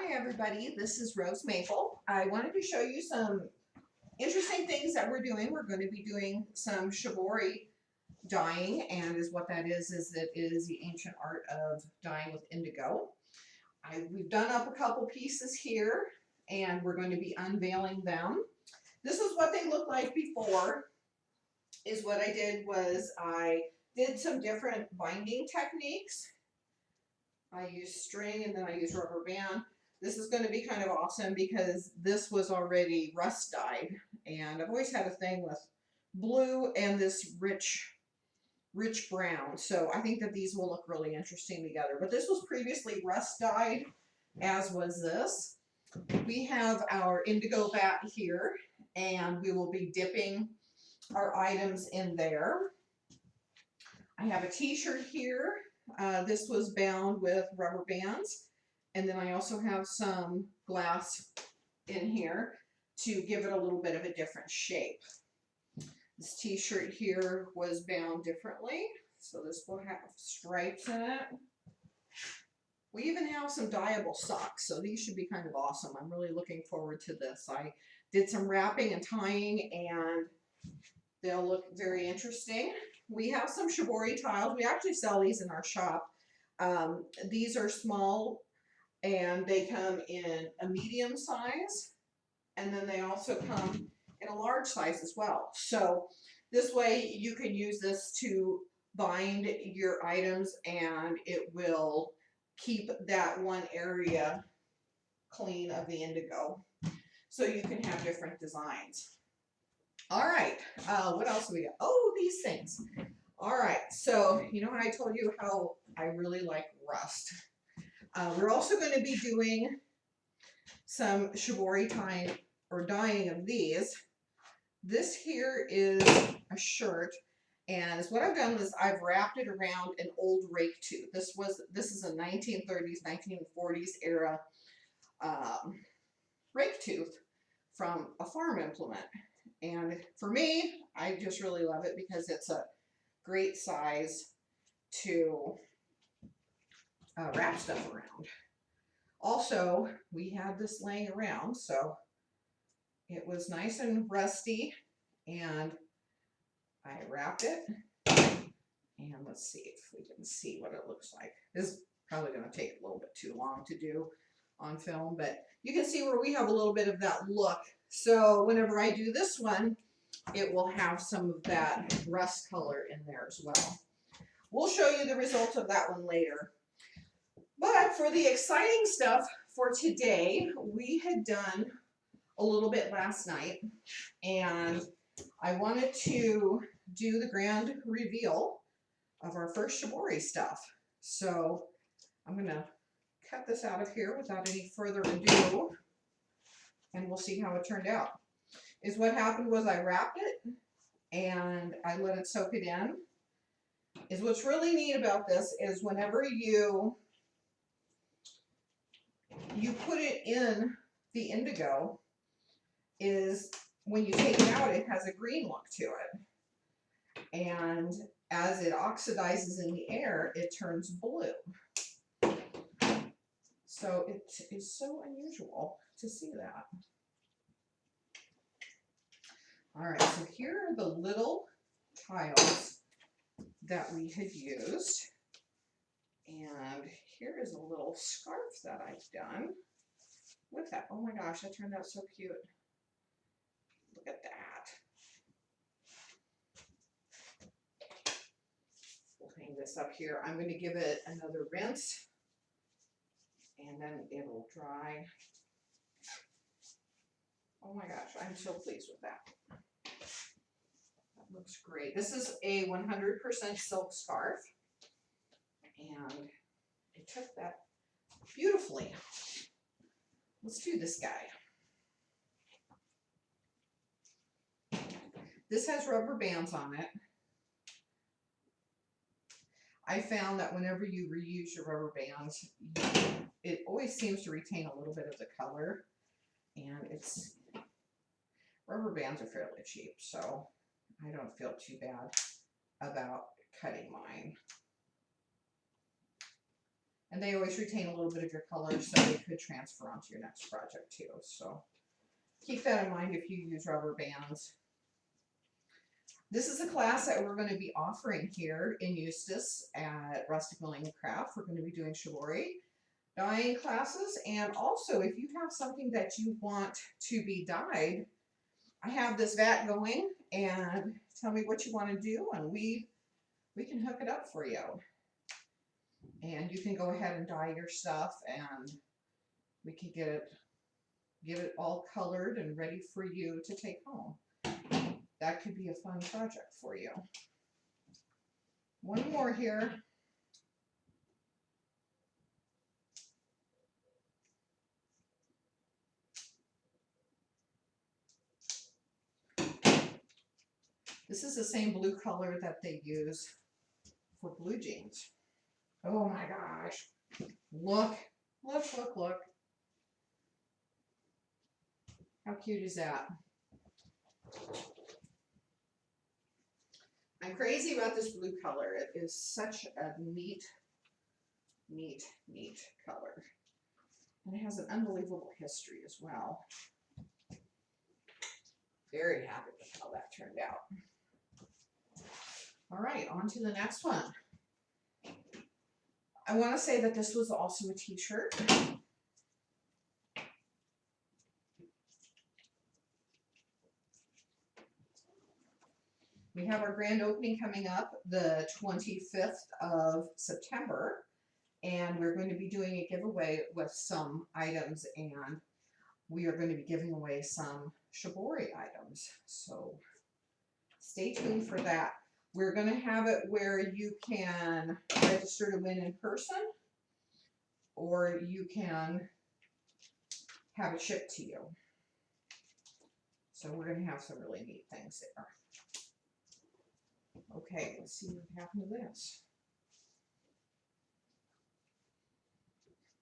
Hi everybody, this is Rose Maple. I wanted to show you some interesting things that we're doing. We're going to be doing some Shibori dyeing, and what that is that it is the ancient art of dyeing with indigo. We've done up a couple pieces here, and we're going to be unveiling them. This is what they looked like before. What I did was I did some different binding techniques. I used string and then I used rubber band. This is going to be kind of awesome because this was already rust dyed, and I've always had a thing with blue and this rich brown, so I think that these will look really interesting together. But this was previously rust dyed, as was this. We have our indigo vat here, and we will be dipping our items in there. I have a t-shirt here. This was bound with rubber bands. And then I also have some glass in here to give it a little bit of a different shape. This t-shirt here was bound differently. So this will have stripes in it. We even have some dyeable socks, so these should be kind of awesome. I'm really looking forward to this. I did some wrapping and tying, and they'll look very interesting. We have some Shibori tiles. We actually sell these in our shop. These are small, and they come in a medium size, and then they also come in a large size as well. So this way you can use this to bind your items, and it will keep that one area clean of the indigo, so you can have different designs. All right, what else do we got? Oh, these things. All right, so you know how I told you how I really like rust. We're also going to be doing some Shibori tying or dyeing of these. This here is a shirt, and what I've done is I've wrapped it around an old rake tooth. This is a 1930s, 1940s era rake tooth from a farm implement. And for me, I just really love it because it's a great size to wrap stuff around. Also, we had this laying around, so it was nice and rusty, and I wrapped it. And let's see if we can see what it looks like. This is probably going to take a little bit too long to do on film, but you can see where we have a little bit of that look. So whenever I do this one, it will have some of that rust color in there as well. We'll show you the results of that one later. But for the exciting stuff for today, we had done a little bit last night, and I wanted to do the grand reveal of our first Shibori stuff. So I'm going to cut this out of here without any further ado, and we'll see how it turned out. What happened was I wrapped it and I let it soak it in. What's really neat about this is whenever you put it in the indigo, when you take it out, it has a green look to it. And as it oxidizes in the air, it turns blue. So it is so unusual to see that. All right, so here are the little tiles that we had used. And here is a little scarf that I've done with that. Oh my gosh, that turned out so cute. Look at that. We'll hang this up here. I'm going to give it another rinse, and then it'll dry. Oh my gosh, I'm so pleased with that. That looks great. This is a 100% silk scarf, and it took that beautifully. Let's do this guy. This has rubber bands on it. I found that whenever you reuse your rubber bands, it always seems to retain a little bit of the color, and rubber bands are fairly cheap, so I don't feel too bad about cutting mine. And they always retain a little bit of your color, so they could transfer onto your next project too. So keep that in mind if you use rubber bands. This is a class that we're going to be offering here in Eustis at Rustic Milling and Craft. We're going to be doing Shibori dyeing classes, and also if you have something that you want to be dyed, I have this vat going, and tell me what you want to do, and we can hook it up for you. And you can go ahead and dye your stuff, and we can get it all colored and ready for you to take home. That could be a fun project for you. One more here. This is the same blue color that they use for blue jeans. Oh my gosh. Look, look, look, look. How cute is that? I'm crazy about this blue color. It is such a neat, neat, neat color. And it has an unbelievable history as well. Very happy with how that turned out. All right, on to the next one. I want to say that this was also a t-shirt. We have our grand opening coming up the 25th of September, and we're going to be doing a giveaway with some items, and we are going to be giving away some Shibori items. So stay tuned for that. We're going to have it where you can register to win in person, or you can have it shipped to you. So we're going to have some really neat things there. Okay, let's see what happened to this.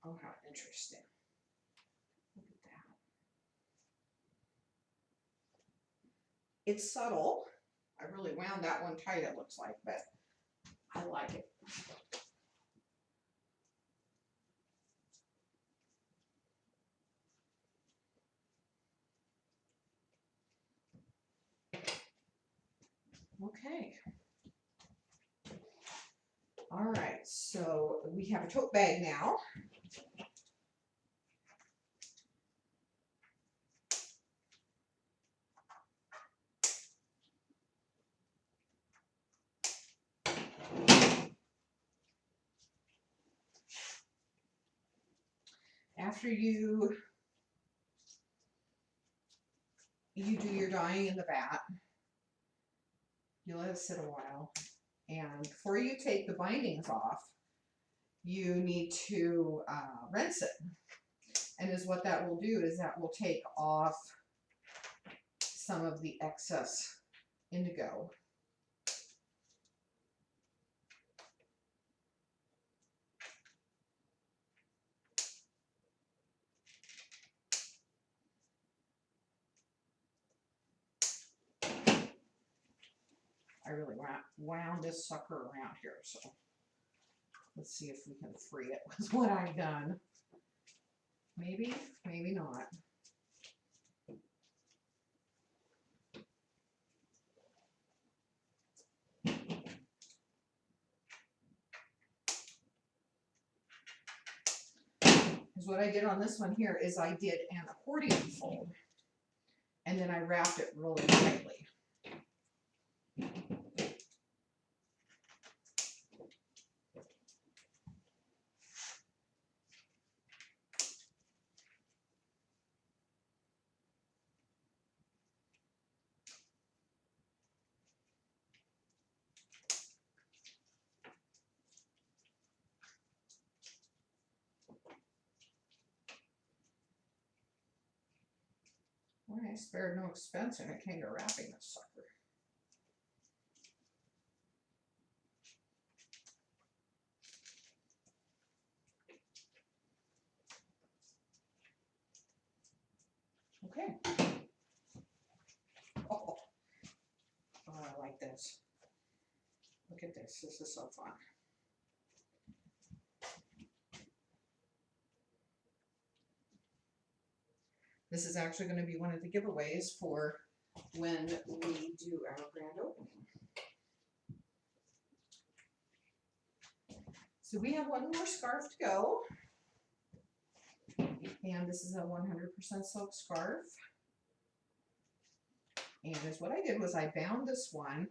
Oh, how interesting. Look at that. It's subtle. I really wound that one tight, it looks like, but I like it. Okay. All right, so we have a tote bag now. After you do your dyeing in the vat, you let it sit a while, and before you take the bindings off, you need to rinse it. And what that will do is that will take off some of the excess indigo. I really wound this sucker around here, so let's see if we can free it with what I've done. Maybe, maybe not. Because what I did on this one here is I did an accordion fold, and then I wrapped it really tightly. Well, I spared no expense when it came to wrapping this sucker. Okay. Oh, I like this. Look at this. This is so fun. This is actually going to be one of the giveaways for when we do our grand opening. So we have one more scarf to go. And this is a 100% silk scarf. And as what I did was I bound this one.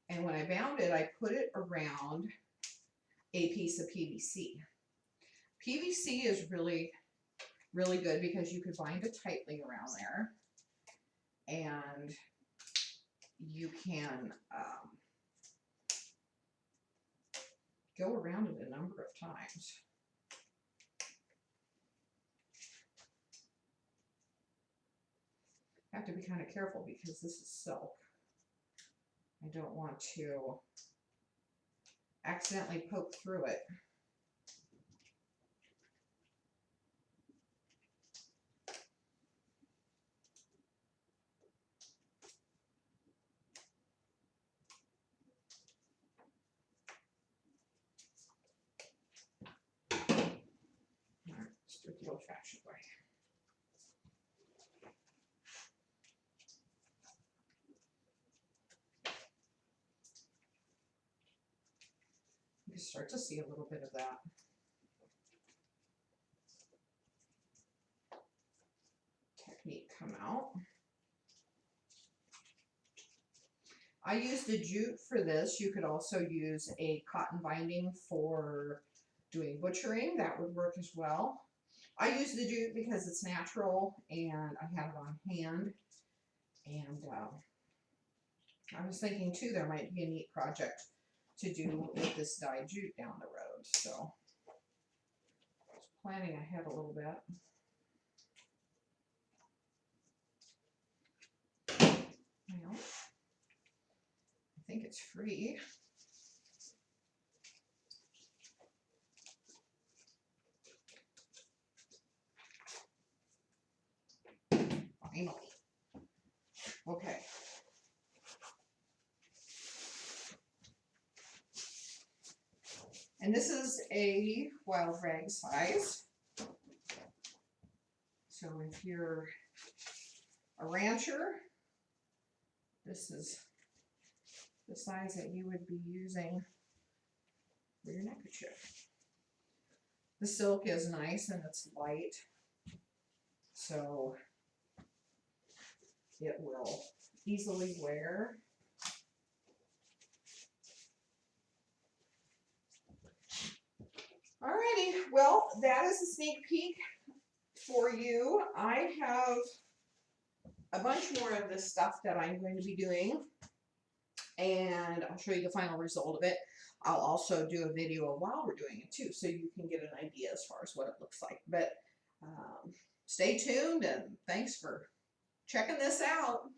And when I bound it, I put it around a piece of PVC. PVC is really, really good because you could bind it tightly around there. And you can go around it a number of times. I have to be kind of careful because this is silk. I don't want to accidentally poke through it. All right, let's do it the old-fashioned way. You can start to see a little bit of that. Technique come out. I used a jute for this. You could also use a cotton binding for doing butchering. That would work as well. I use the jute because it's natural and I have it on hand. And I was thinking too, there might be a neat project to do with this dyed jute down the road. So I was planning ahead a little bit. Well, I think it's free. Finally. Okay. And this is a wild rag size. So if you're a rancher, this is the size that you would be using for your neckerchief. The silk is nice and it's light, so it will easily wear. Alrighty, well, that is a sneak peek for you. I have a bunch more of this stuff that I'm going to be doing, and I'll show you the final result of it. I'll also do a video of while we're doing it too, so you can get an idea as far as what it looks like. But stay tuned, and thanks for checking this out.